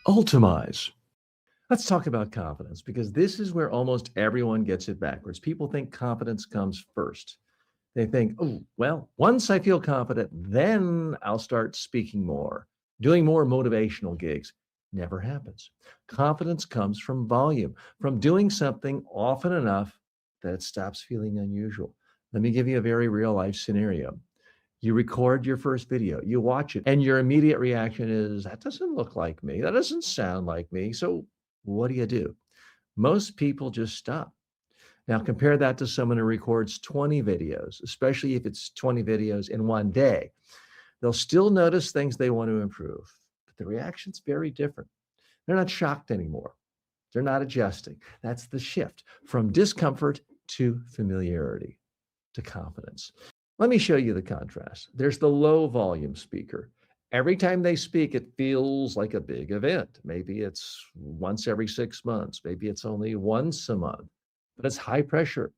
Ultamize. Let's talk about confidence because this is where almost everyone gets it backwards. People think confidence comes first. They think, oh, well, once I feel confident, then I'll start speaking more, doing more motivational gigs. Never happens. Confidence comes from volume, from doing something often enough that it stops feeling unusual. Let me give you a very real life scenario. You record your first video, you watch it, and your immediate reaction is, that doesn't look like me. That doesn't sound like me. So, what do? Most people just stop. Now, compare that to someone who records 20 videos, especially if it's 20 videos in one day. They'll still notice things they want to improve, but the reaction's very different. They're not shocked anymore. They're not adjusting. That's the shift from discomfort to familiarity to confidence. Let me show you the contrast. There's the low volume speaker. Every time they speak, it feels like a big event. Maybe it's once every 6 months. Maybe it's only once a month, but it's high pressure,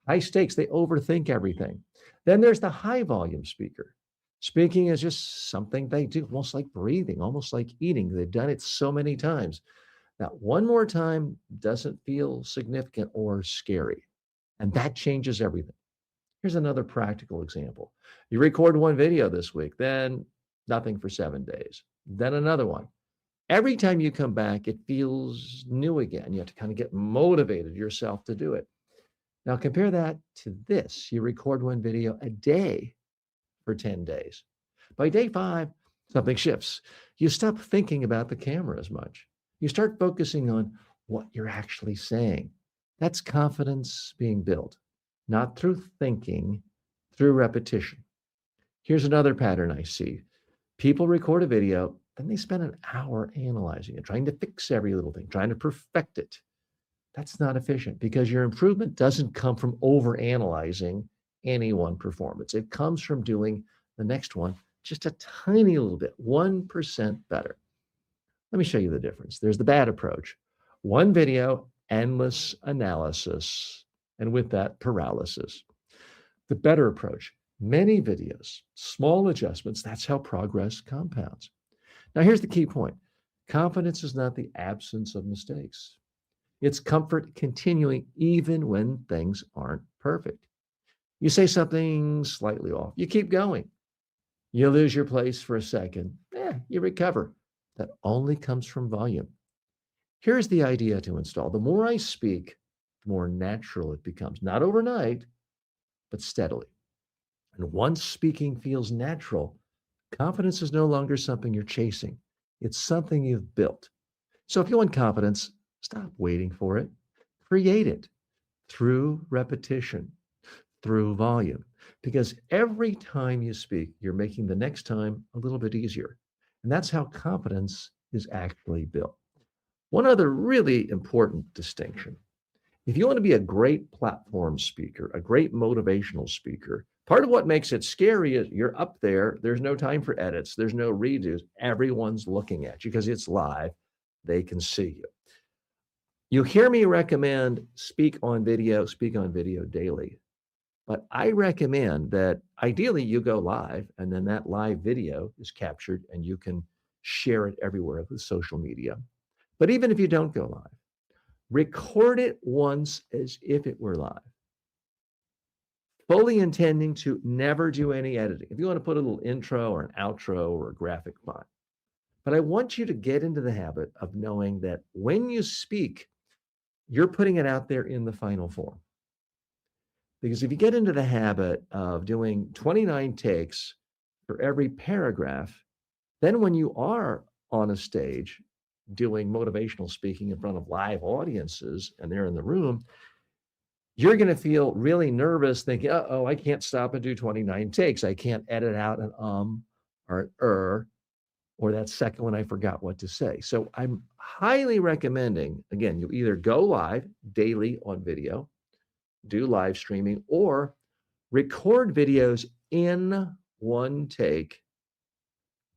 high stakes. They overthink everything. Then there's the high volume speaker. Speaking is just something they do, almost like breathing, almost like eating. They've done it so many times. That one more time doesn't feel significant or scary. And that changes everything. Here's another practical example. You record one video this week, then nothing for 7 days, then another one. Every time you come back, it feels new again. You have to kind of get motivated yourself to do it. Now, compare that to this. You record one video a day for 10 days. By day 5, something shifts. You stop thinking about the camera as much. You start focusing on what you're actually saying. That's confidence being built, not through thinking, through repetition. Here's another pattern I see. People record a video, then they spend an hour analyzing it, trying to fix every little thing, trying to perfect it. That's not efficient because your improvement doesn't come from overanalyzing any one performance. It comes from doing the next one just a tiny little bit, 1% better. Let me show you the difference. There's the bad approach. One video, endless analysis, and with that, paralysis. The better approach, many videos, small adjustments. That's how progress compounds. Now, here's the key point. Confidence is not the absence of mistakes. It's comfort continuing even when things aren't perfect. You say something slightly off, you keep going. You lose your place for a second, you recover. That only comes from volume. Here's the idea to install. The more I speak, the more natural it becomes, not overnight, but steadily. And once speaking feels natural, confidence is no longer something you're chasing. It's something you've built. So if you want confidence, stop waiting for it. Create it through repetition, through volume. Because every time you speak, you're making the next time a little bit easier. And that's how confidence is actually built. One other really important distinction. If you want to be a great platform speaker, a great motivational speaker, part of what makes it scary is you're up there. There's no time for edits. There's no redos. Everyone's looking at you because it's live. They can see you. You hear me recommend speak on video daily. But I recommend that ideally you go live and then that live video is captured and you can share it everywhere with social media. But even if you don't go live, record it once as if it were live, fully intending to never do any editing. If you want to put a little intro or an outro or a graphic, fine. But I want you to get into the habit of knowing that when you speak, you're putting it out there in the final form. Because if you get into the habit of doing 29 takes for every paragraph, then when you are on a stage doing motivational speaking in front of live audiences and they're in the room, you're going to feel really nervous thinking, uh-oh, I can't stop and do 29 takes. I can't edit out an or or that second one I forgot what to say. So I'm highly recommending, again, you either go live daily on video, do live streaming, or record videos in one take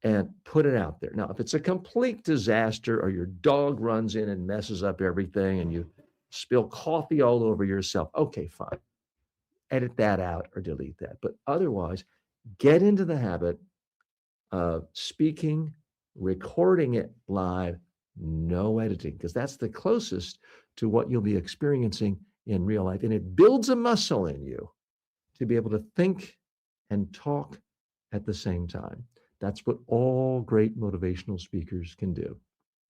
and put it out there. Now, if it's a complete disaster or your dog runs in and messes up everything and you spill coffee all over yourself, okay, fine. Edit that out or delete that. But otherwise, get into the habit of speaking, recording it live, no editing, because that's the closest to what you'll be experiencing in real life. And it builds a muscle in you to be able to think and talk at the same time. That's what all great motivational speakers can do.